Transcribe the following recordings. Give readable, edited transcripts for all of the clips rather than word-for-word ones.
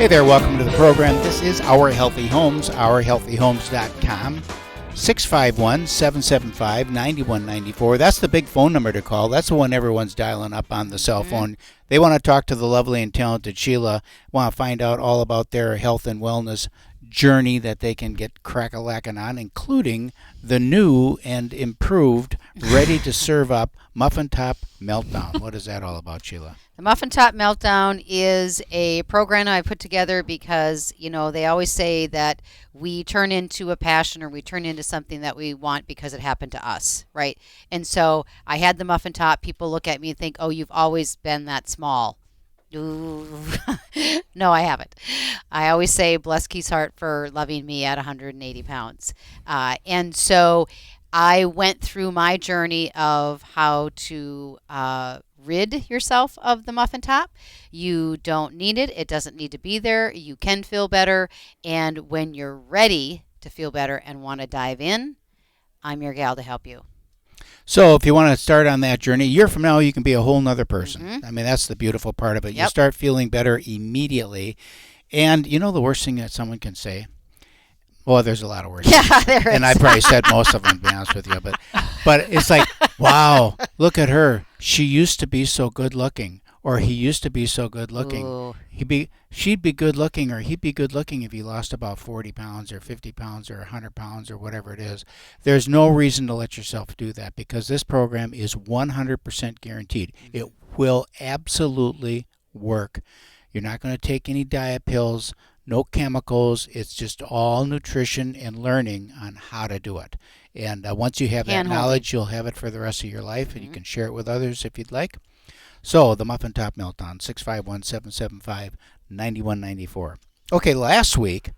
Hey there, welcome to the program. This is Our Healthy Homes, ourhealthyhomes.com, 651-775-9194. That's the big phone number to call. That's the one everyone's dialing up on the cell phone. They want to talk to the lovely and talented Sheila, want to find out all about their health and wellness journey that they can get crack-a-lackin' on, including the new and improved, ready-to-serve-up Muffin Top Meltdown. What is that all about, Sheila? The Muffin Top Meltdown is a program I put together because, they always say that we turn into a passion or we turn into something that we want because it happened to us, right? And so I had the Muffin Top. People look at me and think, oh, you've always been that small. Ooh. No, I haven't. I always say, bless Keith's heart for loving me at 180 pounds. And so I went through my journey of how to rid yourself of the muffin top. You don't need it. It doesn't need to be there. You can feel better. And when you're ready to feel better and want to dive in, I'm your gal to help you. So if you want to start on that journey, a year from now, you can be a whole nother person. I mean, that's the beautiful part of it. Yep. You start feeling better immediately. And the worst thing that someone can say, well, there's a lot of worse things. There is. And I probably said most of them, to be honest with you. But it's like, wow, look at her. She used to be so good looking. Or he used to be so good looking. Ooh. She'd be good looking, or he'd be good looking if he lost about 40 pounds or 50 pounds or 100 pounds or whatever it is. There's no reason to let yourself do that because this program is 100% guaranteed. It will absolutely work. You're not going to take any diet pills, no chemicals. It's just all nutrition and learning on how to do it. And once you have that knowledge, you'll have it for the rest of your life, and you can share it with others if you'd like. So, the Muffin Top Meltdown, 651-775-9194. Okay, last week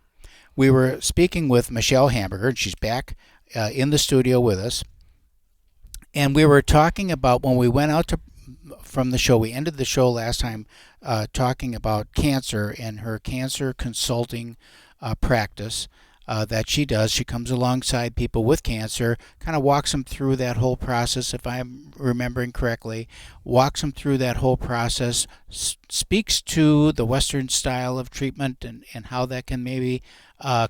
we were speaking with Michelle Hamburger, and she's back in the studio with us. And we were talking about when we went out from the show, we ended the show last time talking about cancer and her cancer consulting practice that she does. She comes alongside people with cancer, kind of walks them through that whole process, if I'm remembering correctly, walks them through that whole process, speaks to the Western style of treatment and how that can maybe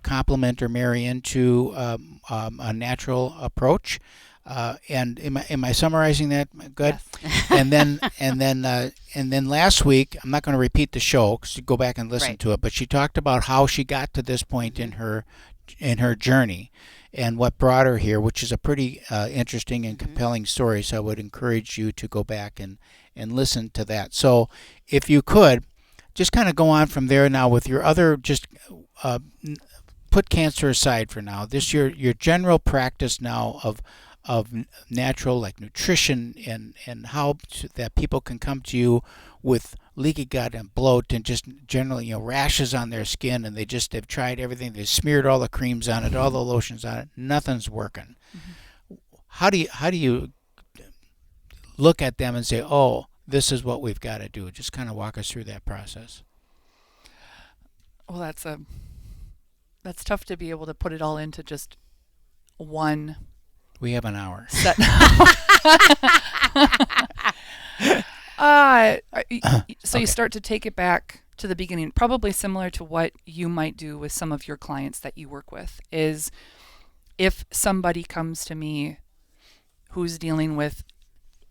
complement or marry into a natural approach. And am I summarizing that good? Yes. and then last week, I'm not going to repeat the show because you go back and listen to it, but she talked about how she got to this point in her journey and what brought her here, which is a pretty interesting and compelling story. So I would encourage you to go back and listen to that. So if you could just kind of go on from there now with your other, just put cancer aside for now. This your general practice now of natural, like nutrition and how that people can come to you with leaky gut and bloat and just generally rashes on their skin, and they've tried everything, they've smeared all the creams on it, all the lotions on it, nothing's working. How do you look at them and say, oh, this is what we've got to do? Just kind of walk us through that process. Well, that's tough to be able to put it all into just one. We have an hour. So you start to take it back to the beginning, probably similar to what you might do with some of your clients that you work with, is if somebody comes to me who's dealing with,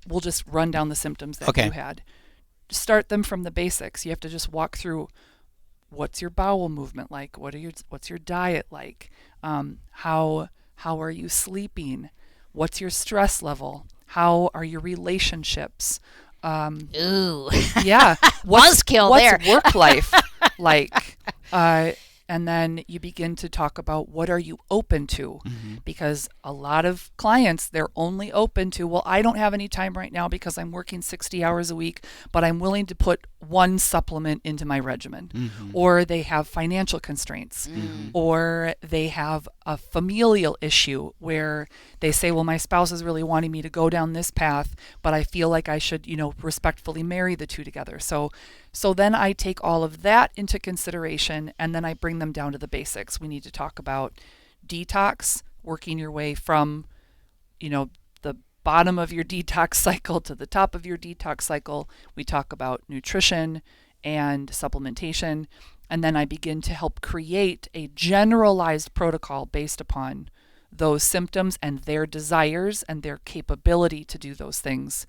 we'll just run down the symptoms that you had. Start them from the basics. You have to just walk through, what's your bowel movement like? What's your diet like? How are you sleeping? What's your stress level? How are your relationships? Ooh. Yeah. What's work life like? And then you begin to talk about what are you open to? Because a lot of clients, they're only open to, well, I don't have any time right now because I'm working 60 hours a week, but I'm willing to put one supplement into my regimen. Or they have financial constraints. Or they have a familial issue where they say, well, my spouse is really wanting me to go down this path, but I feel like I should, respectfully marry the two together. So then I take all of that into consideration, and then I bring them down to the basics. We need to talk about detox, working your way from, the bottom of your detox cycle to the top of your detox cycle. We talk about nutrition and supplementation. And then I begin to help create a generalized protocol based upon those symptoms and their desires and their capability to do those things.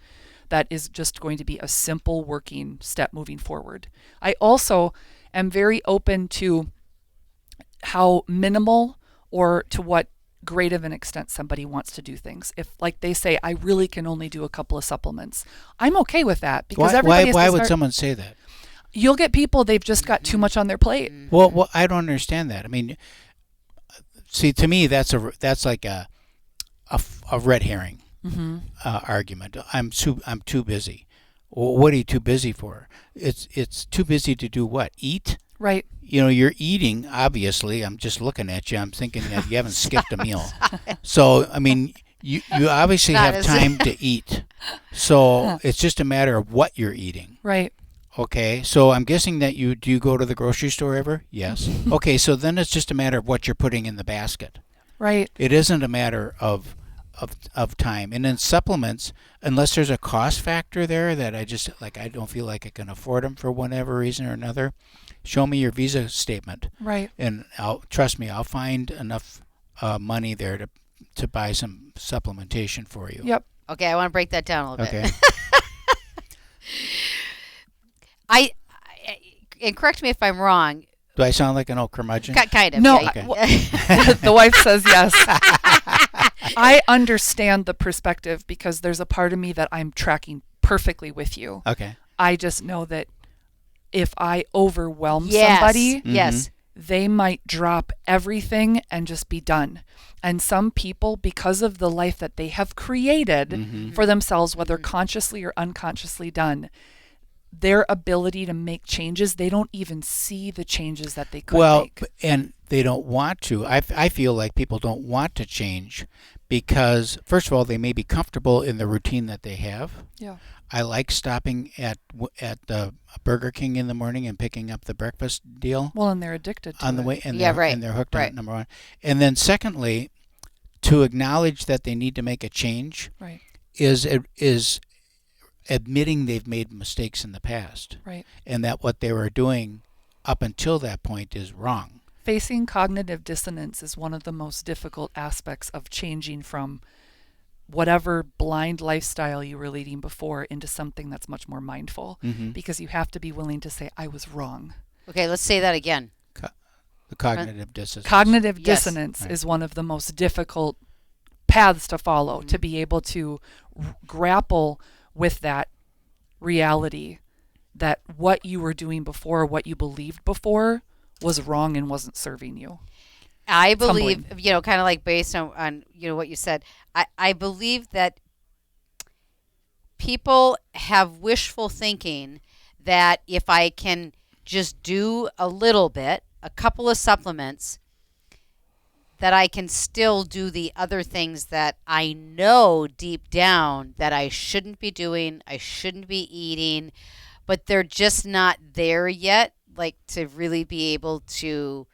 That is just going to be a simple working step moving forward. I also am very open to how minimal or to what great of an extent somebody wants to do things. If, like they say, I really can only do a couple of supplements, I'm okay with that, because why would someone say that? You'll get people, they've just got too much on their plate. Well, I don't understand that. I mean, see, to me, that's like a red herring argument. I'm too busy. Well, what are you too busy for? It's too busy to do what? Eat? Right. You know, you're eating, obviously. I'm just looking at you. I'm thinking that you haven't skipped a meal. So, I mean, you obviously have time to eat. So it's just a matter of what you're eating. Right. Okay, so I'm guessing that do you go to the grocery store ever? Yes. Okay, so then it's just a matter of what you're putting in the basket. Right. It isn't a matter of time. And then supplements, unless there's a cost factor there that I don't feel like I can afford them for whatever reason or another, show me your Visa statement. Right. And trust me, I'll find enough money there to buy some supplementation for you. Yep. Okay, I want to break that down a little bit. Okay. And correct me if I'm wrong. Do I sound like an old curmudgeon? Kind of. No. Yeah. Okay. The wife says yes. I understand the perspective, because there's a part of me that I'm tracking perfectly with you. Okay. I just know that if I overwhelm Yes. somebody, Yes. they might drop everything and just be done. And some people, because of the life that they have created for themselves, whether consciously or unconsciously done, their ability to make changes, they don't even see the changes that they could make. And they don't want to. I feel like people don't want to change because, first of all, they may be comfortable in the routine that they have. Yeah. I like stopping at the Burger King in the morning and picking up the breakfast deal Well, and they're addicted to on the it. way, and Yeah, right. and they're hooked on Right. it, number one. And then secondly, to acknowledge that they need to make a change Right. is admitting they've made mistakes in the past, Right. and that what they were doing up until that point is wrong. Facing cognitive dissonance is one of the most difficult aspects of changing from whatever blind lifestyle you were leading before into something that's much more mindful, because you have to be willing to say, I was wrong. Okay, let's say that again. The cognitive dissonance. Cognitive Yes. dissonance Right. is one of the most difficult paths to follow, to be able to grapple with that reality that what you were doing before, what you believed before, was wrong and wasn't serving you. I believe, humbling. kind of like based on what you said, I believe that people have wishful thinking that if I can just do a little bit, a couple of supplements, that I can still do the other things that I know deep down that I shouldn't be doing, I shouldn't be eating, but they're just not there yet, like to really be able to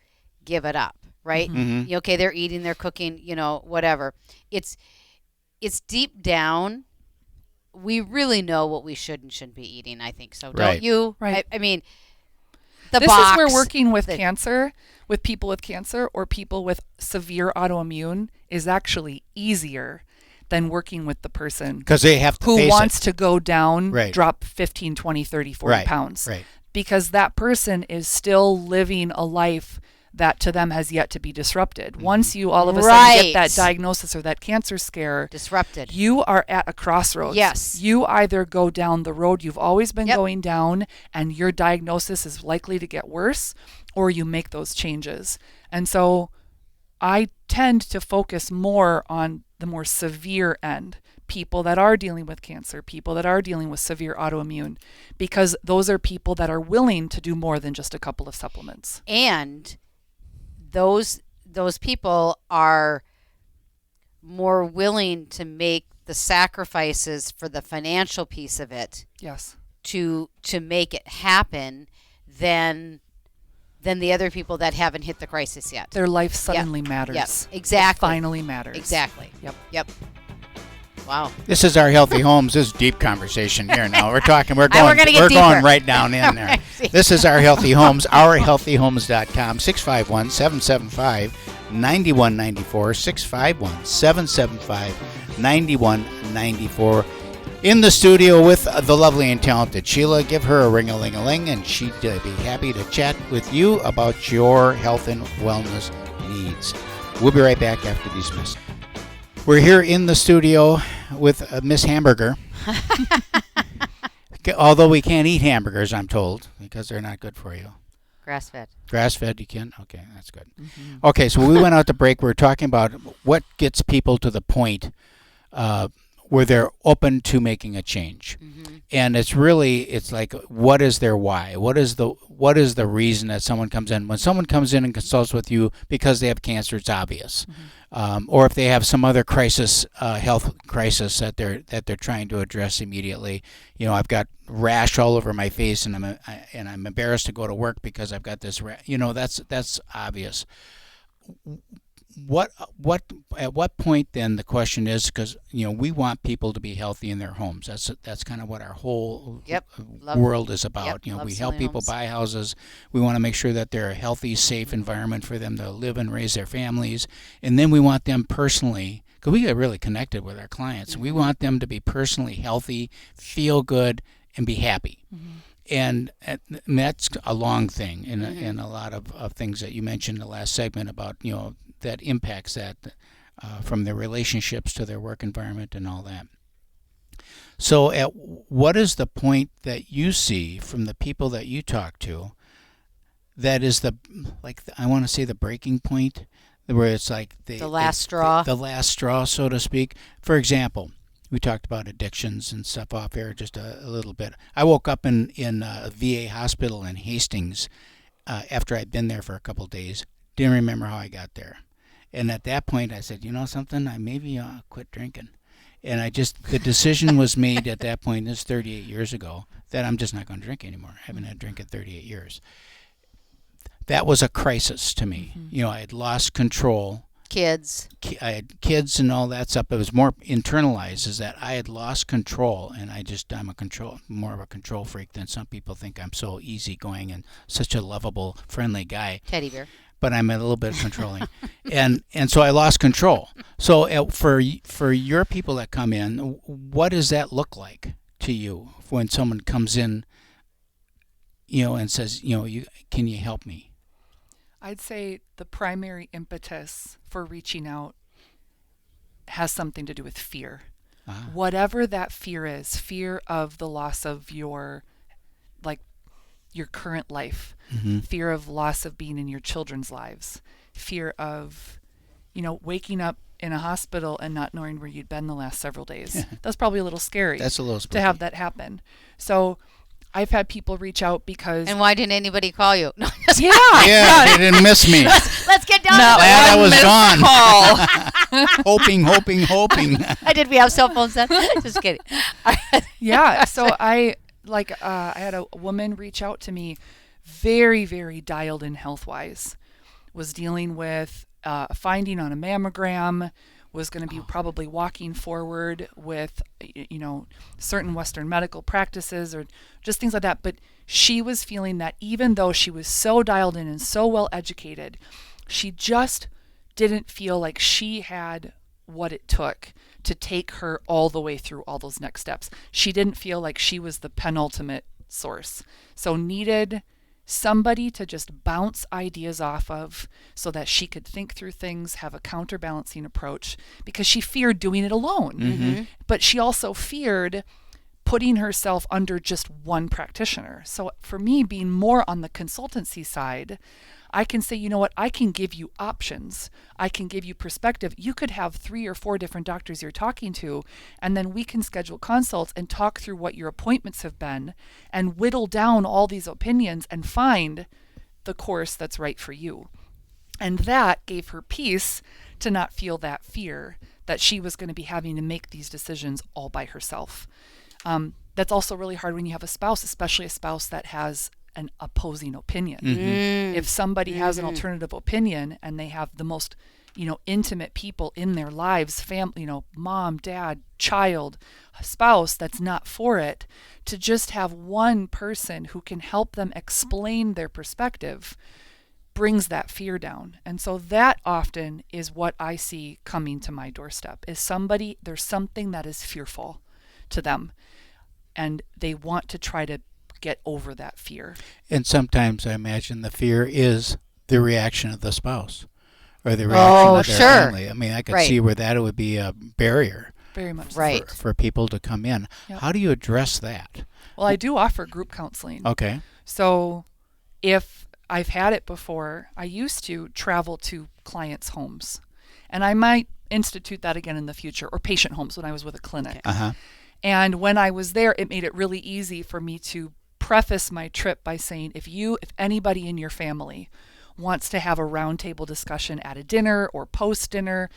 give it up, right? Okay, they're eating, they're cooking, whatever. It's deep down, we really know what we should and shouldn't be eating, I think so. Right. Don't you? Right. I mean, This is where working with the- cancer, with people with cancer or people with severe autoimmune, is actually easier than working with the person Because they have to who face wants it. to go down, Right. drop 15, 20, 30, 40 Right, pounds. right. Because that person is still living a life that to them has yet to be disrupted. Once you all of a sudden get that Right. diagnosis or that cancer scare, disrupted. you are at a crossroads. Yes. You either go down the road you've always been Yep. going down and your diagnosis is likely to get worse, or you make those changes. And so I tend to focus more on the more severe end, people that are dealing with cancer, people that are dealing with severe autoimmune, because those are people that are willing to do more than just a couple of supplements. And those people are more willing to make the sacrifices for the financial piece of it Yes. to make it happen than the other people that haven't hit the crisis yet. Their life suddenly matters. Yep, exactly. It finally matters. Exactly. Yep. Yep. Wow. This is our Healthy Homes. This is deep conversation here now. We're talking. We're we're gonna get We're going deeper. right down in there. This is our Healthy Homes. OurHealthyHomes.com. 651-775-9194. 651-775-9194. In the studio with the lovely and talented Sheila. Give her a ring-a-ling-a-ling, and she'd be happy to chat with you about your health and wellness needs. We'll be right back after these messages. We're here in the studio with Miss Hamburger. Although we can't eat hamburgers, I'm told, because they're not good for you. Grass-fed. Grass-fed, you can? Okay, that's good. Okay, so we went out to break. We were talking about what gets people to the point where they're open to making a change. And it's like, what is their why? What is the reason that someone comes in? When someone comes in and consults with you because they have cancer, it's obvious. Or if they have some other crisis, health crisis that they're trying to address immediately. You know, I've got rash all over my face, and I'm embarrassed to go to work because I've got this. You know, that's obvious. At what point then the question is, because we want people to be healthy in their homes. That's kind of what our whole world is about. We help people buy houses. We want to make sure that they're a healthy, safe environment for them to live and raise their families, and then we want them personally, because we get really connected with our clients. We want them to be personally healthy, feel good, and be happy. And that's a long thing, and a lot of things that you mentioned in the last segment about that impacts that from their relationships to their work environment and all that. So what is the point that you see from the people that you talk to that is I want to say the breaking point, where it's like the last straw? The last straw, so to speak. For example, we talked about addictions and stuff off air just a little bit. I woke up in a VA hospital in Hastings after I'd been there for a couple of days. Didn't remember how I got there. And at that point, I said, you know something, I maybe quit drinking. And the decision was made at that point, this is 38 years ago, that I'm just not going to drink anymore. I haven't had a drink in 38 years. That was a crisis to me. I had lost control. Kids. I had kids and all that stuff. It was more internalized, is that I had lost control, and I'm more of a control freak than some people think. I'm so easygoing and such a lovable, friendly guy. Teddy bear. But I'm a little bit controlling, and so I lost control. So for your people that come in, what does that look like to you when someone comes in, and says, can you help me? I'd say the primary impetus for reaching out has something to do with fear. Whatever that fear is, fear of the loss of your current life, fear of loss of being in your children's lives, fear of, waking up in a hospital and not knowing where you'd been the last several days. That's probably a little scary. That's a little spooky. To have that happen. So I've had people reach out because... And why didn't anybody call you? No, yeah, they didn't miss me. Let's get down to glad I was gone. Call. hoping. Did we have cell phones then? Just kidding. Yeah, so I had a woman reach out to me, very, very dialed in health-wise, was dealing with a finding on a mammogram, was going to be probably walking forward with, certain Western medical practices or just things like that. But she was feeling that even though she was so dialed in and so well educated, she just didn't feel like she had what it took to take her all the way through all those next steps. She didn't feel like she was the penultimate source. So needed somebody to just bounce ideas off of so that she could think through things, have a counterbalancing approach, because she feared doing it alone. But she also feared putting herself under just one practitioner. So for me, being more on the consultancy side, I can say, you know what, I can give you options. I can give you perspective. You could have 3 or 4 different doctors you're talking to, and then we can schedule consults and talk through what your appointments have been and whittle down all these opinions and find the course that's right for you. And that gave her peace to not feel that fear that she was going to be having to make these decisions all by herself. That's also really hard when you have a spouse, especially a spouse that has an opposing opinion. If somebody has an alternative opinion and they have the most intimate people in their lives, family, mom, dad, child, spouse that's not for it, to just have one person who can help them explain their perspective brings that fear down. And so that often is what I see coming to my doorstep, is there's something that is fearful to them, and they want to try to get over that fear. And sometimes I imagine the fear is the reaction of the spouse or the reaction of their family. I mean, I could see where that would be a barrier. Very much for people to come in. Yep. How do you address that? Well, I do offer group counseling. Okay. So if I've had it before, I used to travel to clients' homes, and I might institute that again in the future, or patient homes when I was with a clinic. Uh-huh. And when I was there, it made it really easy for me to preface my trip by saying, if anybody in your family wants to have a roundtable discussion at a dinner or post-dinner,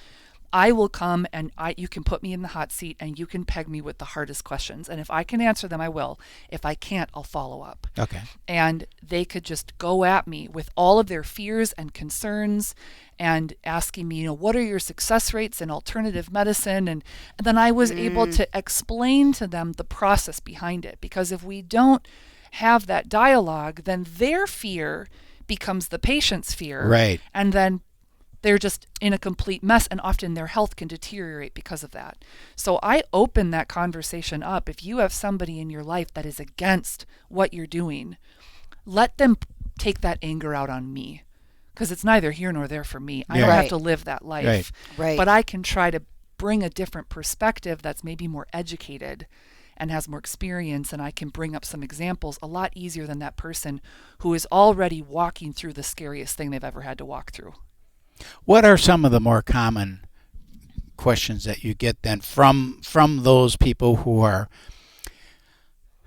I will come, and you can put me in the hot seat and you can peg me with the hardest questions. And if I can answer them, I will. If I can't, I'll follow up. Okay. And they could just go at me with all of their fears and concerns and asking me, what are your success rates in alternative medicine? And then I was able to explain to them the process behind it. Because if we don't have that dialogue, then their fear becomes the patient's fear. Right. And then they're just in a complete mess, and often their health can deteriorate because of that. So I open that conversation up. If you have somebody in your life that is against what you're doing, let them take that anger out on me, because it's neither here nor there for me. I don't have to live that life. Right. But I can try to bring a different perspective that's maybe more educated and has more experience, and I can bring up some examples a lot easier than that person who is already walking through the scariest thing they've ever had to walk through. What are some of the more common questions that you get then from those people who are,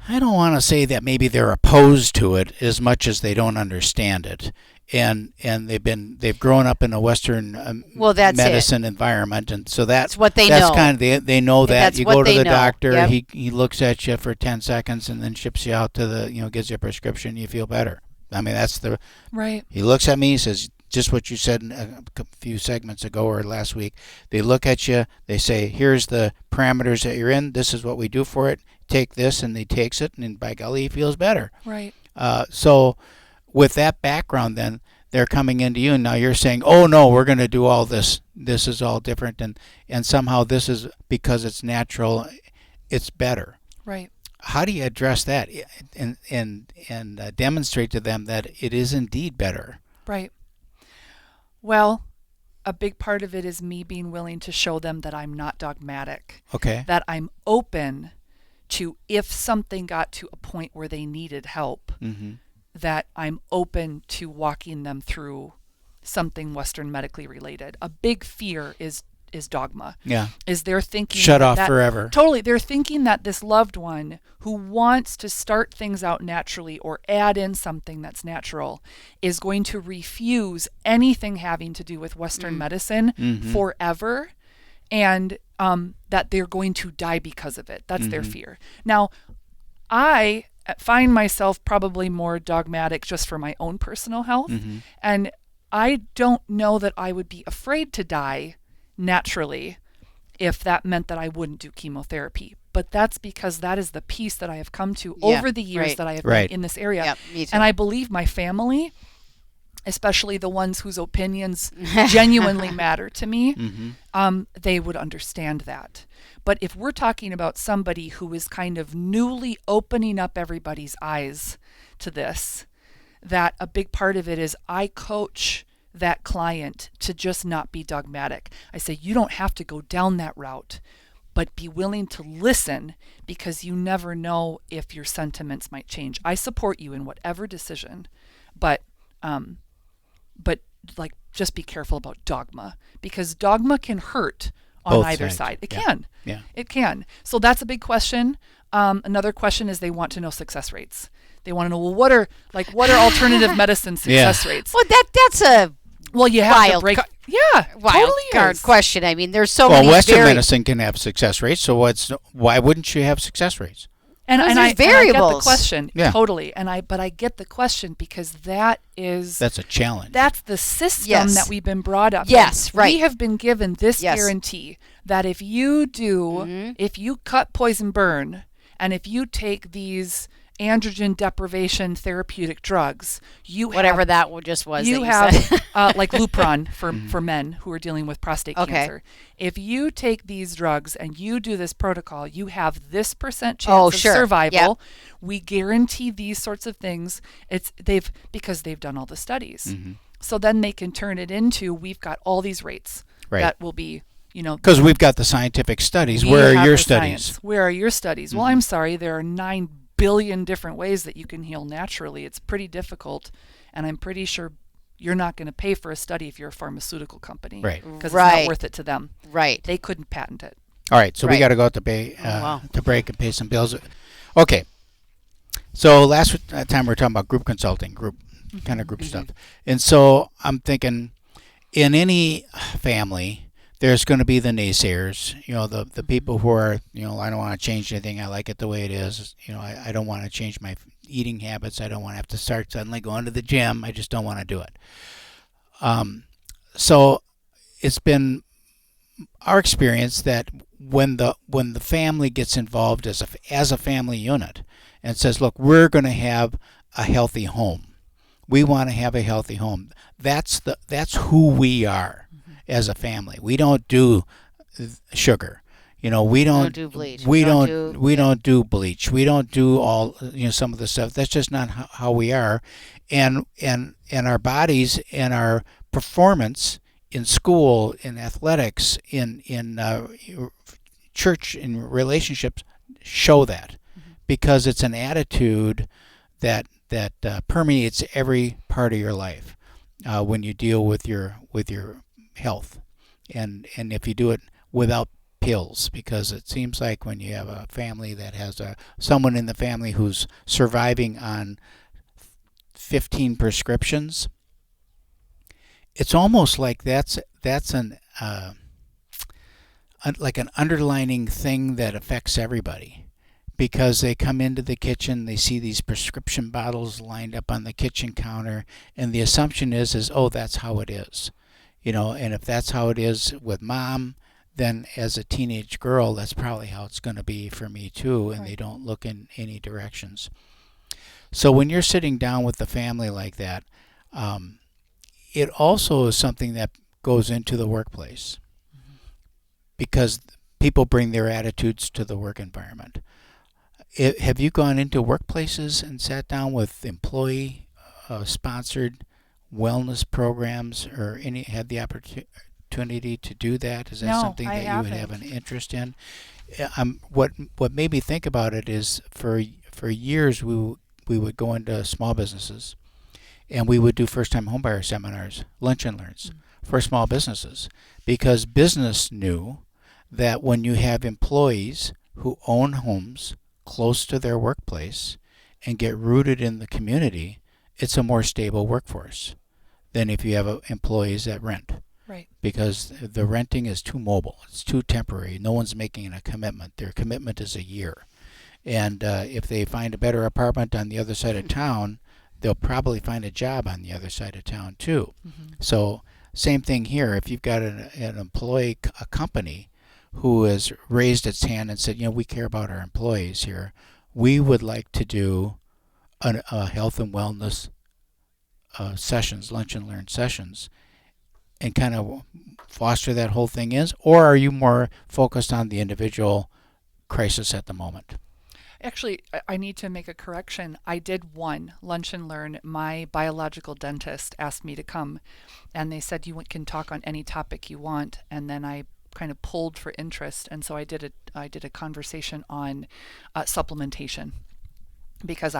I don't want to say that maybe they're opposed to it as much as they don't understand it, and they've grown up in a Western medicine environment, and so that's what they know. Kind of they know that that's you go to the know. doctor, Yep. he looks at you for 10 seconds and then ships you out to the gives you a prescription, you feel better. I mean, that's the right. He looks at me, he says, just what you said a few segments ago or last week. They look at you, they say, here's the parameters that you're in, this is what we do for it, take this, and he takes it, and by golly, he feels better. Right. So with that background then, they're coming into you, and now you're saying, oh no, we're going to do all this. This is all different, and somehow this is, because it's natural, it's better. Right. How do you address that and demonstrate to them that it is indeed better? Right. Well, a big part of it is me being willing to show them that I'm not dogmatic. Okay. That I'm open to, if something got to a point where they needed help, that I'm open to walking them through something Western medically related. A big fear is dogma. Yeah. Is they're thinking shut off forever. Totally. They're thinking that this loved one who wants to start things out naturally or add in something that's natural is going to refuse anything having to do with Western medicine forever, and that they're going to die because of it. That's their fear. Now, I find myself probably more dogmatic just for my own personal health, and I don't know that I would be afraid to die naturally if that meant that I wouldn't do chemotherapy. But that's because that is the piece that I have come to over the years that I have been in this area. Yep, me too. And I believe my family, especially the ones whose opinions genuinely matter to me, they would understand that. But if we're talking about somebody who is kind of newly opening up everybody's eyes to this, that a big part of it is I coach that client to just not be dogmatic. I say, you don't have to go down that route, but be willing to listen, because you never know if your sentiments might change. I support you in whatever decision, but like, just be careful about dogma, because dogma can hurt on Both either sides. side. It Yeah. can. Yeah. It can. So that's a big question. Another question is they want to know success rates. They want to know, well, what are alternative medicine success rates? Well, that's a You have wild to break. wild Totally card is. question. I mean, there's so many Western very medicine can have success rates, so why wouldn't you have success rates? And Because and I, there's and I get the variables. question Yeah. totally, but I get the question because That's a challenge. that's the system Yes. that we've been brought up. Yes, in. right. We have been given this Yes. guarantee that if you if you cut, poison, burn, and if you take these androgen deprivation therapeutic drugs, Whatever that just was. you that have said. like Lupron for men who are dealing with prostate Okay. cancer. If you take these drugs and you do this protocol, you have this percent chance Oh, of sure. survival. Yep. We guarantee these sorts of things. Because they've done all the studies. So then they can turn it into, we've got all these rates Right. that will be, Because we've got the scientific studies. we Where are have your the studies? science. Where are your studies? Well, I'm sorry, there are 9 billion different ways that you can heal naturally. It's pretty difficult, and I'm pretty sure you're not going to pay for a study if you're a pharmaceutical company. Right. Because it's Right. not worth it to them. Right. They couldn't patent it. All right, so we Right. got to go out to wow. to break and pay some bills. Okay. So last time we were talking about group consulting, group stuff, and so I'm thinking, in any family, there's going to be the naysayers. The people who are, I don't want to change anything. I like it the way it is. I don't want to change my eating habits. I don't want to have to start suddenly going to the gym. I just don't want to do it. So it's been our experience that when the family gets involved as a family unit and says, look, we're going to have a healthy home. We want to have a healthy home. That's who we are as a family. We don't do sugar. We don't do bleach. We don't do bleach. We don't do all some of the stuff. That's just not how we are, and our bodies and our performance in school, in athletics, in church, in relationships show that, because it's an attitude that permeates every part of your life when you deal with your health, and if you do it without pills, because it seems like when you have a family that has someone in the family who's surviving on 15 prescriptions, it's almost like that's like an underlining thing that affects everybody, because they come into the kitchen, they see these prescription bottles lined up on the kitchen counter, and the assumption is oh, that's how it is, and if that's how it is with mom, then as a teenage girl, that's probably how it's going to be for me too, and Right. they don't look in any directions. So when you're sitting down with the family like that, it also is something that goes into the workplace, because people bring their attitudes to the work environment. Have you gone into workplaces and sat down with employee sponsored wellness programs, or had the opportunity to do that? Is that No, something I that you would have haven't. an interest in? What made me think about it is for years we would go into small businesses, and we would do first-time homebuyer seminars, lunch and learns for small businesses, because business knew that when you have employees who own homes close to their workplace and get rooted in the community, it's a more stable workforce than if you have employees that rent. Right. Because the renting is too mobile. It's too temporary. No one's making a commitment. Their commitment is a year. And if they find a better apartment on the other side of town, they'll probably find a job on the other side of town too. So same thing here. If you've got an employee, a company who has raised its hand and said, we care about our employees here. We would like to do a health and wellness sessions, lunch and learn sessions, and kind of foster that whole thing is? Or are you more focused on the individual crisis at the moment? Actually, I need to make a correction. I did one lunch and learn. My biological dentist asked me to come, and they said you can talk on any topic you want. And then I kind of pulled for interest, and so I did a conversation on supplementation, because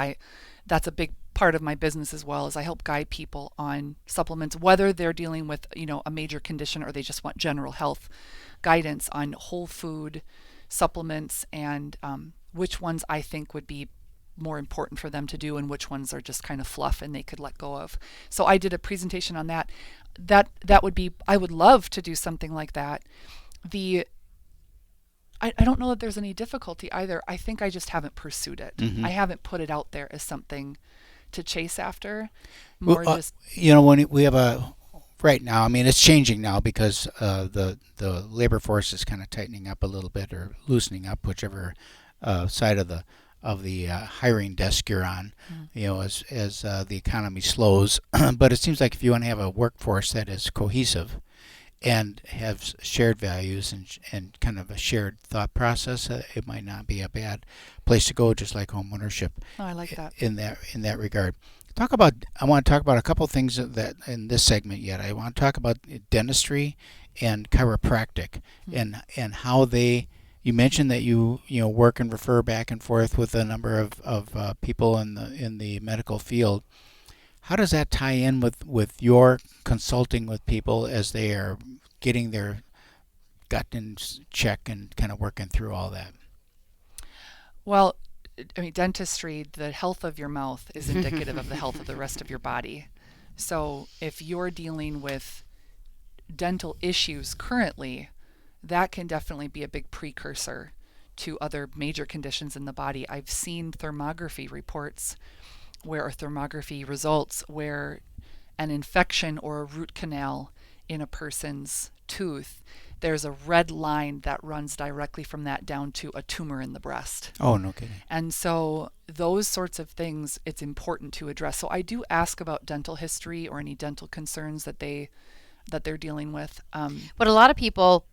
that's a big part of my business as well, as I help guide people on supplements, whether they're dealing with a major condition or they just want general health guidance on whole food supplements, and which ones I think would be more important for them to do and which ones are just kind of fluff and they could let go of. So I did a presentation on that. That would be, I would love to do something like that. I don't know that there's any difficulty either. I think I just haven't pursued it. Mm-hmm. I haven't put it out there as something to chase after. Well, More just when we have a right now, I mean, it's changing now because the labor force is kind of tightening up a little bit or loosening up, whichever side of the hiring desk you're on. As the economy slows. But it seems like if you want to have a workforce that is cohesive and have shared values and kind of a shared thought process, it might not be a bad place to go. Just like homeownership. Oh, I like that. In that regard. I want to talk about a couple of things that in this segment yet. I want to talk about dentistry and chiropractic and how they. You mentioned that you work and refer back and forth with a number of people in the medical field. How does that tie in with your consulting with people as they are getting their gut in check and kind of working through all that? Well, I mean, dentistry, the health of your mouth is indicative of the health of the rest of your body. So if you're dealing with dental issues currently, that can definitely be a big precursor to other major conditions in the body. I've seen thermography reports or thermography results where an infection or a root canal in a person's tooth, there's a red line that runs directly from that down to a tumor in the breast. Oh, no kidding. And so those sorts of things, it's important to address. So I do ask about dental history or any dental concerns that they're dealing with. But a lot of people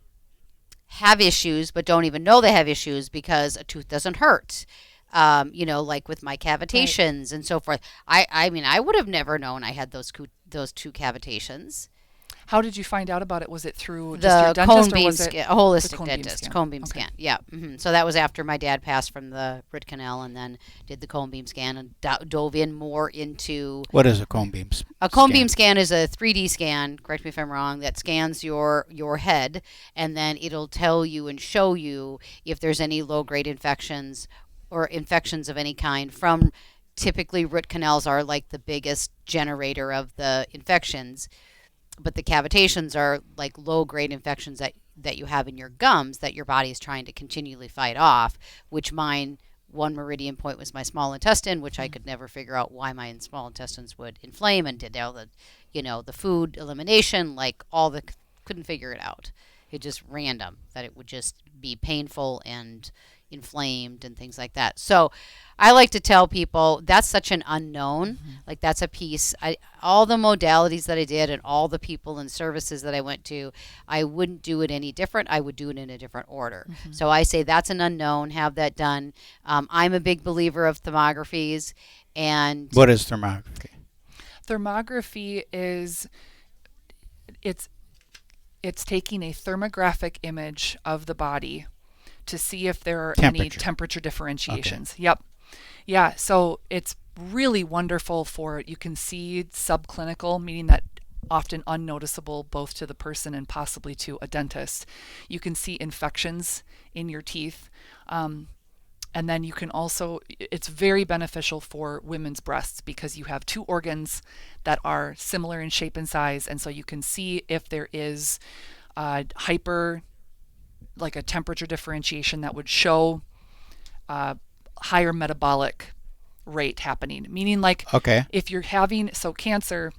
have issues but don't even know they have issues because a tooth doesn't hurt. Like with my cavitations and so forth. I mean, I would have never known I had those two cavitations. How did you find out about it? Was it through The just your dentist, cone beam scan, a holistic dentist, scan? cone beam Okay. scan. Yeah. So that was after my dad passed from the root canal, and then did the cone beam scan and dove in more into. What is a cone beam scan? A cone beam scan is a 3D scan, correct me if I'm wrong, that scans your head, and then it'll tell you and show you if there's any low-grade infections or infections of any kind from, typically root canals are like the biggest generator of the infections, but the cavitations are like low-grade infections that you have in your gums that your body is trying to continually fight off, which one meridian point was my small intestine, which I could never figure out why my small intestines would inflame, and did all the food elimination, couldn't figure it out. It just random that it would just be painful and inflamed and things like that. So I like to tell people that's such an unknown. Like that's a piece. All the modalities that I did and all the people and services that I went to, I wouldn't do it any different. I would do it in a different order. So I say that's an unknown. Have that done. I'm a big believer of thermographies. And what is thermography? Thermography is it's taking a thermographic image of the body to see if there are any temperature differentiations. Okay. Yep. Yeah, so it's really wonderful you can see subclinical, meaning that often unnoticeable both to the person and possibly to a dentist. You can see infections in your teeth. And then you can also, it's very beneficial for women's breasts because you have two organs that are similar in shape and size. And so you can see if there is like a temperature differentiation that would show higher metabolic rate happening. Meaning if you're having, cancer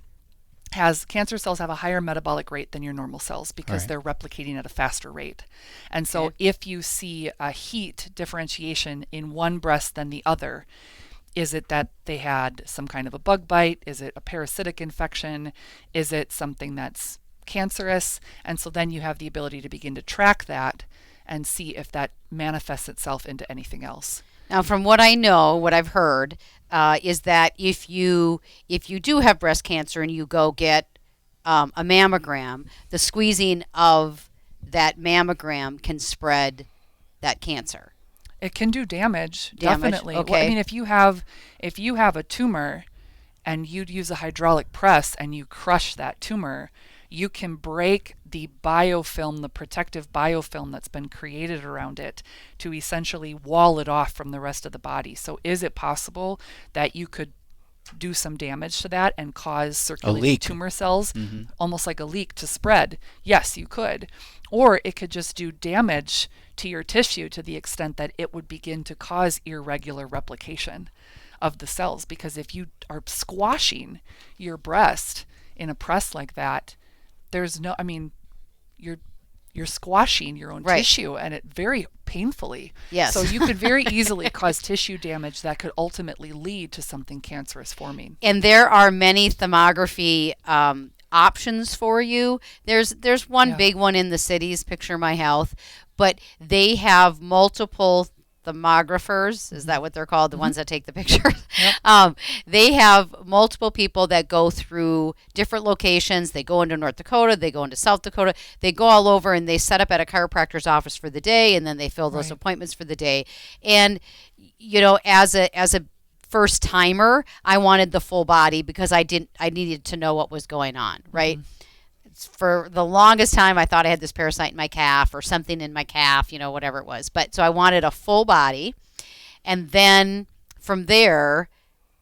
cells have a higher metabolic rate than your normal cells because they're replicating at a faster rate. And so if you see a heat differentiation in one breast than the other, is it that they had some kind of a bug bite? Is it a parasitic infection? Is it something that's cancerous? And so then you have the ability to begin to track that and see if that manifests itself into anything else. Now, from what I know, what I've heard, is that if you do have breast cancer and you go get a mammogram, the squeezing of that mammogram can spread that cancer. It can do damage. Definitely. Okay. Well, I mean, if you have a tumor and you'd use a hydraulic press and you crush that tumor, you can break the biofilm, the protective biofilm that's been created around it to essentially wall it off from the rest of the body. So is it possible that you could do some damage to that and cause circulating leak. tumor cells, almost like a leak, to spread. Yes, you could. Or it could just do damage to your tissue to the extent that it would begin to cause irregular replication of the cells. Because if you are squashing your breast in a press like that, there's no, I mean, you're squashing your own tissue, and it very painfully. Yes. So you could very easily cause tissue damage that could ultimately lead to something cancerous forming. And there are many thermography options for you. There's one big one in the cities, Picture My Health, but they have multiple thermographers. Is that what they're called? The ones that take the pictures. Yep. They have multiple people that go through different locations. They go into North Dakota, they go into South Dakota, they go all over, and they set up at a chiropractor's office for the day, and then they fill those appointments for the day. And as a first timer, I wanted the full body because I needed to know what was going on, right? For the longest time, I thought I had this parasite in my calf or something in my calf, whatever it was. But so I wanted a full body. And then from there,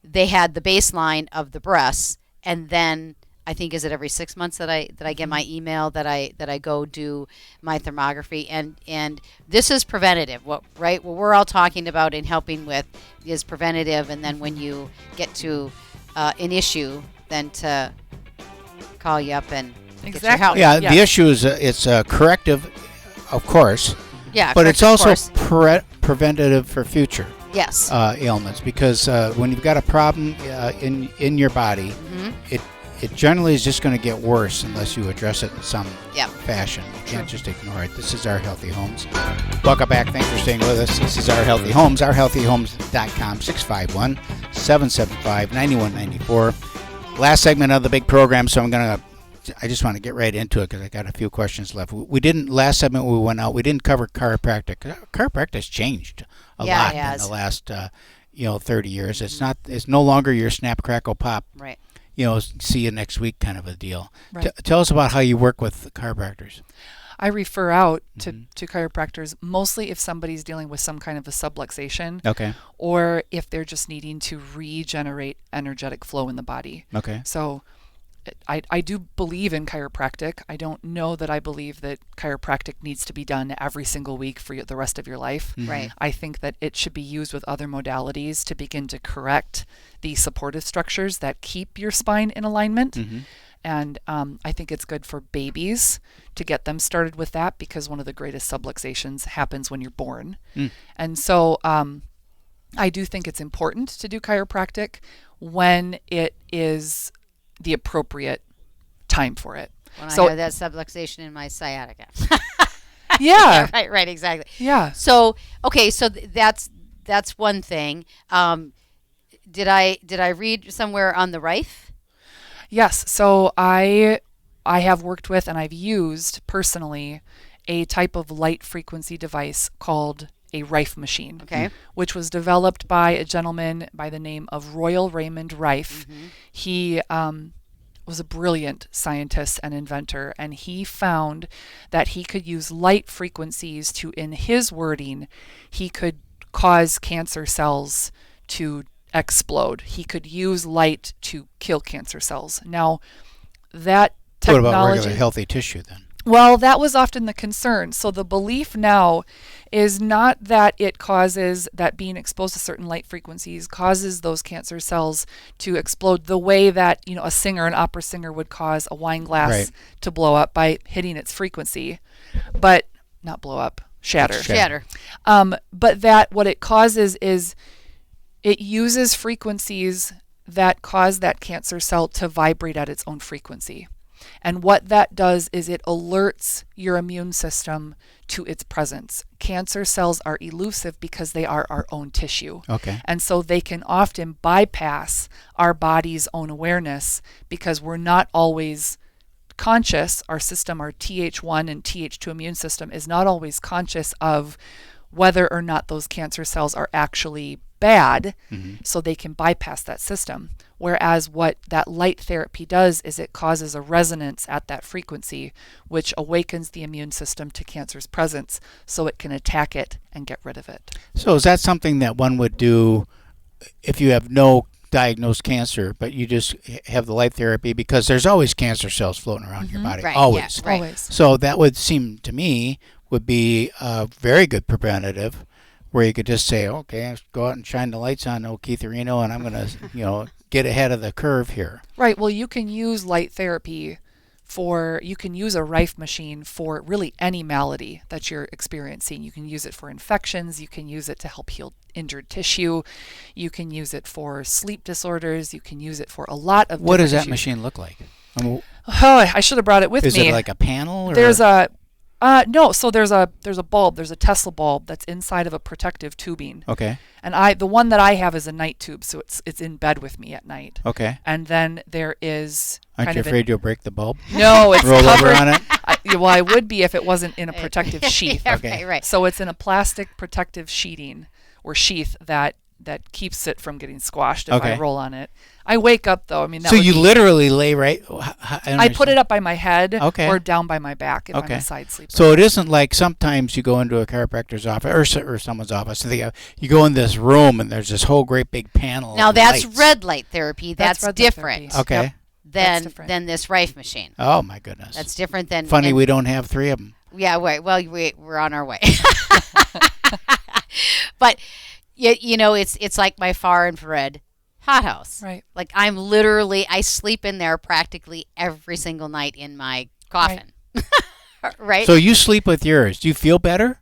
they had the baseline of the breasts. And then I think, is it every 6 months that I get my email that I go do my thermography? And this is preventative. What we're all talking about and helping with is preventative. And then when you get to an issue, then to call you up and Exactly. Yeah, the issue is it's corrective, of course. Yeah, but it's also preventative for future ailments, because when you've got a problem in your body, it generally is just going to get worse unless you address it in some fashion. You can't just ignore it. This is Our Healthy Homes. Welcome back. Thanks for staying with us. This is Our Healthy Homes. OurHealthyHomes.com, 651-775-9194. Last segment of the big program, so I just want to get right into it because I got a few questions left. We didn't, last segment we went out, we didn't cover chiropractic. Chiropractic's changed a lot in the last 30 years. It's no longer your snap, crackle, pop. Right. See you next week kind of a deal. Right. Tell us about how you work with chiropractors. I refer out to chiropractors mostly if somebody's dealing with some kind of a subluxation. Okay. Or if they're just needing to regenerate energetic flow in the body. Okay. So I do believe in chiropractic. I don't know that I believe that chiropractic needs to be done every single week for the rest of your life. Right. I think that it should be used with other modalities to begin to correct the supportive structures that keep your spine in alignment. And I think it's good for babies to get them started with that, because one of the greatest subluxations happens when you're born. And so I do think it's important to do chiropractic when it is the appropriate time for it. When I have that subluxation in my sciatica. Yeah. Right, exactly. Yeah. So, okay, so that's one thing. Did I read somewhere on the Rife? Yes. So I have worked with and I've used personally a type of light frequency device called a Rife machine, which was developed by a gentleman by the name of Royal Raymond Rife. He was a brilliant scientist and inventor, and he found that he could use light frequencies to, in his wording, he could cause cancer cells to explode. He could use light to kill cancer cells. Now, that technology... What about regular healthy tissue then? Well, that was often the concern. So the belief now is not that it causes, that being exposed to certain light frequencies causes those cancer cells to explode the way that, an opera singer would cause a wine glass to blow up by hitting its frequency. But not blow up, shatter. But that what it causes is it uses frequencies that cause that cancer cell to vibrate at its own frequency. And what that does is it alerts your immune system to its presence. Cancer cells are elusive because they are our own tissue. Okay. And so they can often bypass our body's own awareness because we're not always conscious. Our system, our Th1 and Th2 immune system, is not always conscious of whether or not those cancer cells are actually bad, so they can bypass that system. Whereas what that light therapy does is it causes a resonance at that frequency, which awakens the immune system to cancer's presence so it can attack it and get rid of it. So is that something that one would do if you have no diagnosed cancer, but you just have the light therapy because there's always cancer cells floating around your body. Right, Always. yeah, right. Always. So that would seem to me would be a very good preventative where you could just say, okay, go out and shine the lights on old Keith Areno, and I'm going to, get ahead of the curve here. Right. Well, you can use light therapy you can use a Rife machine for really any malady that you're experiencing. You can use it for infections. You can use it to help heal injured tissue. You can use it for sleep disorders. You can use it for a lot of What does that issues. machine look like? I mean, Oh, I should have brought it with is me. it like a panel? Or? There's a no, so there's a bulb, there's a Tesla bulb that's inside of a protective tubing. Okay. And the one that I have is a night tube, so it's in bed with me at night. Okay. And then there is Aren't you afraid you'll break the bulb? No, it's Roll covered. over on it? I would be if it wasn't in a protective sheath. Yeah, Okay. right. So it's in a plastic protective sheeting or sheath that keeps it from getting squashed if I Okay. roll on it. I wake up though. I mean, that So would you be- literally lay right. I put it up by my head Okay. or down by my back if I'm Okay. a side sleeper. So it isn't like sometimes you go into a chiropractor's office or someone's office. And you go in this room and there's this whole great big panel. Now of that's lights. red light therapy. That's red light different therapy. Okay. Yep. That's than different. than this Rife machine. Oh my goodness. That's different than Funny and- we don't have 3 of them. Yeah, right. Well, we're on our way. But it's like my far infrared hothouse. Right. Like I sleep in there practically every single night in my coffin. Right? So you sleep with yours. Do you feel better?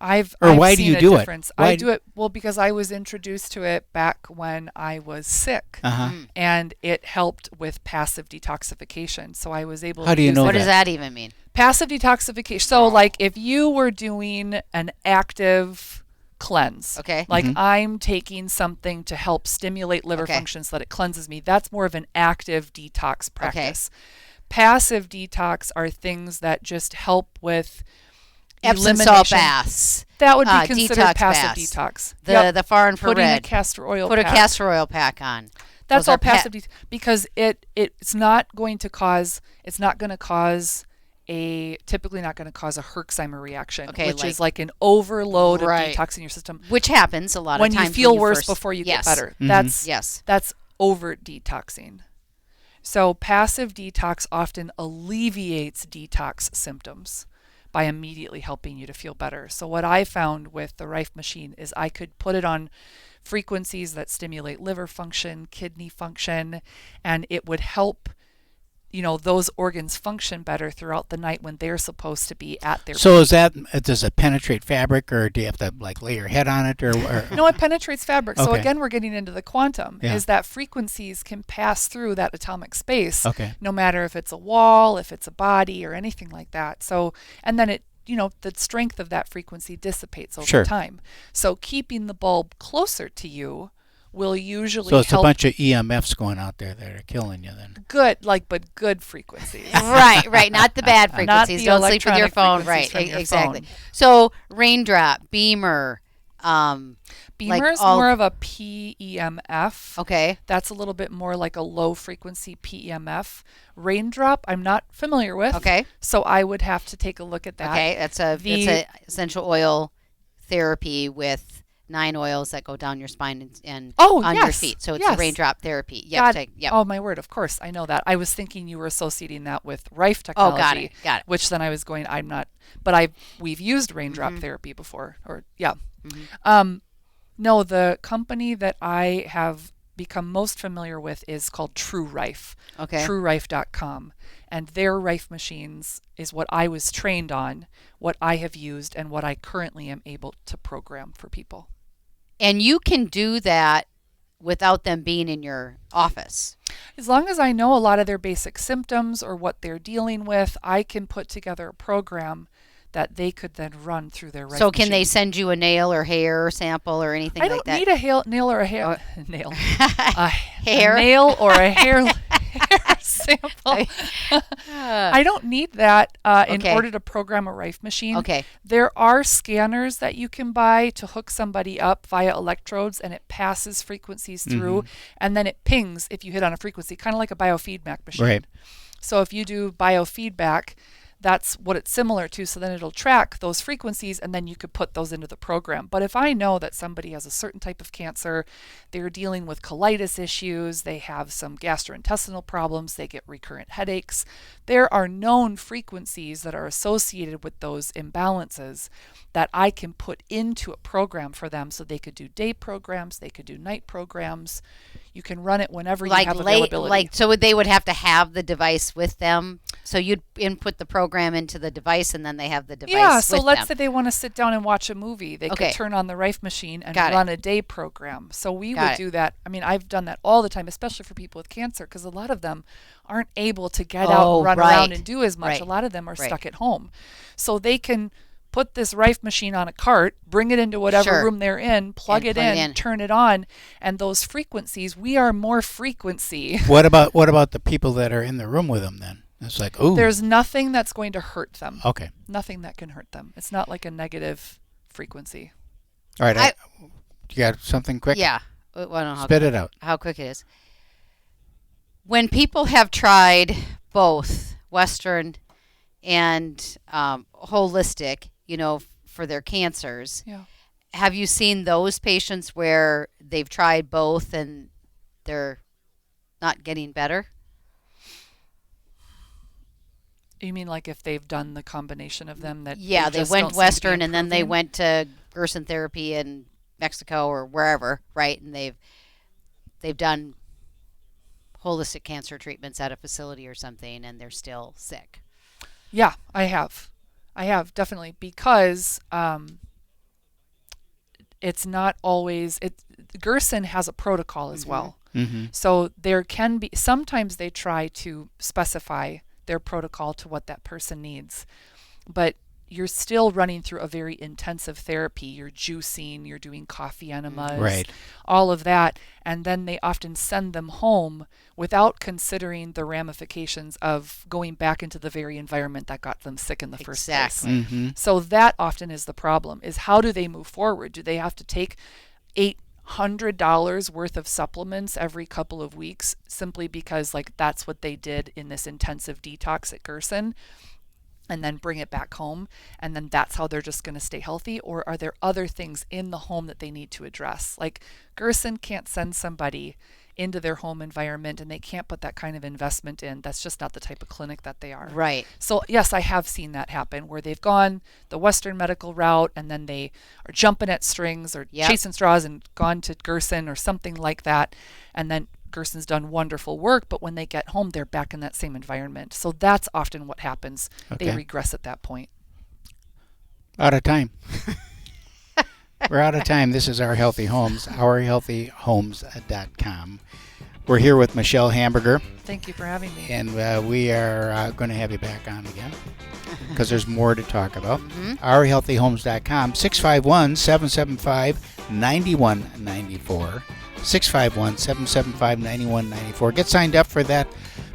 I've why do seen you a do it? difference. Why I do it because I was introduced to it back when I was sick, Uh-huh. and it helped with passive detoxification. So I was able. How to do you use know what it. does that even mean? Passive detoxification? So like if you were doing an active cleanse, Okay. like Mhm. I'm taking something to help stimulate liver Okay. function so that it cleanses me. That's more of an active detox practice. Passive detox are things that just help with Epsom salt elimination. baths. That would be considered detox passive baths. detox. The Yep. the far Putting a infrared. castor oil Put a pack. castor oil pack on. That's Those all are passive because it's not going to cause typically not going to cause a Herxheimer reaction, Okay, which like- is like an overload Right. of detox in your system Which happens a lot when of you times feel when you worse first- before you yes. get better. Mhm. Yes. That's over detoxing. So passive detox often alleviates detox symptoms by immediately helping you to feel better. So what I found with the Rife machine is I could put it on frequencies that stimulate liver function, kidney function, and it would help those organs function better throughout the night when they're supposed to be at their So does it penetrate fabric, or do you have to like lay your head on it, or? No, it penetrates fabric. So Okay. again, we're getting into the quantum, Yeah. is that frequencies can pass through that atomic space, Okay. no matter if it's a wall, if it's a body, or anything like that. So, and then the strength of that frequency dissipates over Sure. time. So keeping the bulb closer to you will usually So it's help a bunch of EMFs going out there that are killing you then. but good frequencies. Right. Not the bad Not frequencies. the Don't sleep with your electronic phone. frequencies Right. from your Exactly. phone. So raindrop, beamer. Beamer's all- more of a PEMF. Okay. That's a little bit more like a low frequency PEMF. Raindrop, I'm not familiar with. Okay. So I would have to take a look at that. Okay. It's a The- essential oil therapy with 9 oils that go down your spine and Oh, on your yes. feet. So it's Yes. a raindrop therapy. God, Yep. Oh, my word. Of course. I know that. I was thinking you were associating that with Rife Oh, technology. got it. Which then I was going, I'm not, but we've used raindrop Mm-hmm. therapy before, or yeah. No, the company that I have become most familiar with is called True Rife. Okay. TrueRife.com. And their Rife machines is what I was trained on, what I have used, and what I currently am able to program for people. And you can do that without them being in your office. As long as I know a lot of their basic symptoms or what they're dealing with, I can put together a program that they could then run through their Rife So can they machine. send you a nail or hair sample or anything I like don't that? need a nail or a hair nail. Hair? A nail or a hair sample. I don't need that in Okay. order to program a Rife machine. Okay. There are scanners that you can buy to hook somebody up via electrodes, and it passes frequencies through, and then it pings if you hit on a frequency, kind of like a biofeedback machine. Right. So if you do biofeedback, that's what it's similar to. So then it'll track those frequencies, and then you could put those into the program. But if I know that somebody has a certain type of cancer, they're dealing with colitis issues, they have some gastrointestinal problems, they get recurrent headaches, there are known frequencies that are associated with those imbalances that I can put into a program for them. So they could do day programs, they could do night programs. You can run it whenever you have availability. So they would have to have the device with them. So you'd input the program into the device, and then they have the device. Yeah. So with let's them. say they want to sit down and watch a movie. They Okay. could turn on the Rife machine and Got it. run a day program. So we Got would it. do that. I mean, I've done that all the time, especially for people with cancer, because a lot of them aren't able to get out and run around right. and do as much. Right. A lot of them are Right. stuck at home. So they can put this Rife machine on a cart, bring it into whatever Sure. room they're in, plug And it in, turn it on, and those frequencies, we are more frequency. What about the people that are in the room with them then? It's like, ooh. There's nothing that's going to hurt them. Okay. Nothing that can hurt them. It's not like a negative frequency. All right. You got something quick? Yeah. Well, I don't know Spit it out. how quick it is. When people have tried both Western and holistic, for their cancers, Yeah. have you seen those patients where they've tried both and they're not getting better? You mean like if they've done the combination of them that Yeah, they just went don't seem to be Western and then they improving? went to Gerson therapy in Mexico or wherever, right? And they've done holistic cancer treatments at a facility or something, and they're still sick. Yeah, I have definitely, because it's not always Gerson has a protocol as well. Mm-hmm. So there can be sometimes they try to specify their protocol to what that person needs, but you're still running through a very intensive therapy. You're juicing, you're doing coffee enemas, Right. all of that, and then they often send them home without considering the ramifications of going back into the very environment that got them sick in the first place. Exactly. Mm-hmm. So that often is the problem, is how do they move forward? Do they have to take $800 worth of supplements every couple of weeks simply because that's what they did in this intensive detox at Gerson, and then bring it back home, and then that's how they're just going to stay healthy? Or are there other things in the home that they need to address? Like Gerson can't send somebody into their home environment, and they can't put that kind of investment in. That's just not the type of clinic that they are. Right. So yes, I have seen that happen where they've gone the Western medical route, and then they are jumping at strings or Yep. chasing straws and gone to Gerson or something like that. And then Gerson's done wonderful work, but when they get home, they're back in that same environment. So that's often what happens. They Okay. regress at that point. Out of time. We're out of time. This is Our Healthy Homes, ourhealthyhomes.com. We're here with Michelle Hamburger, Thank you for having me. and we are going to have you back on again because there's more to talk about. Mm-hmm. Ourhealthyhomes.com, 651-775-9194. 651-775-9194. Get signed up for that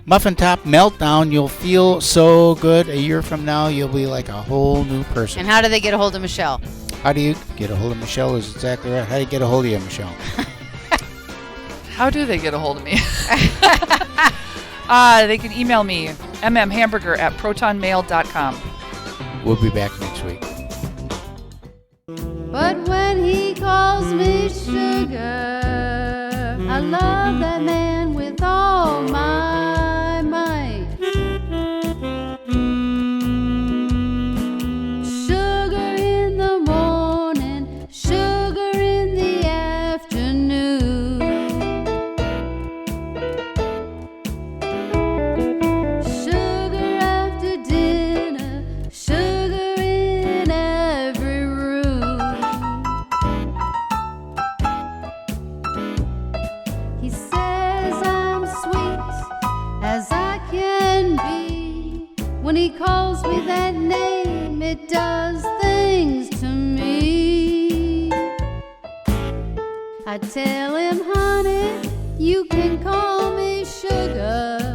Muffin Top Meltdown. You'll feel so good. A year from now, you'll be like a whole new person. And how do they get a hold of Michelle? How do you get a hold of Michelle? Is exactly right. How do you get a hold of you, Michelle? How do they get a hold of me? They can email me, mmhamburger@protonmail.com. We'll be back next week. But when he calls me sugar, I love that man with all my might. Sugar in the morning, sugar in the afternoon. Sugar after dinner, sugar in every room. He says I'm sweet as I can be. When he calls me that name, it does things to me. I tell him, honey, you can call me sugar.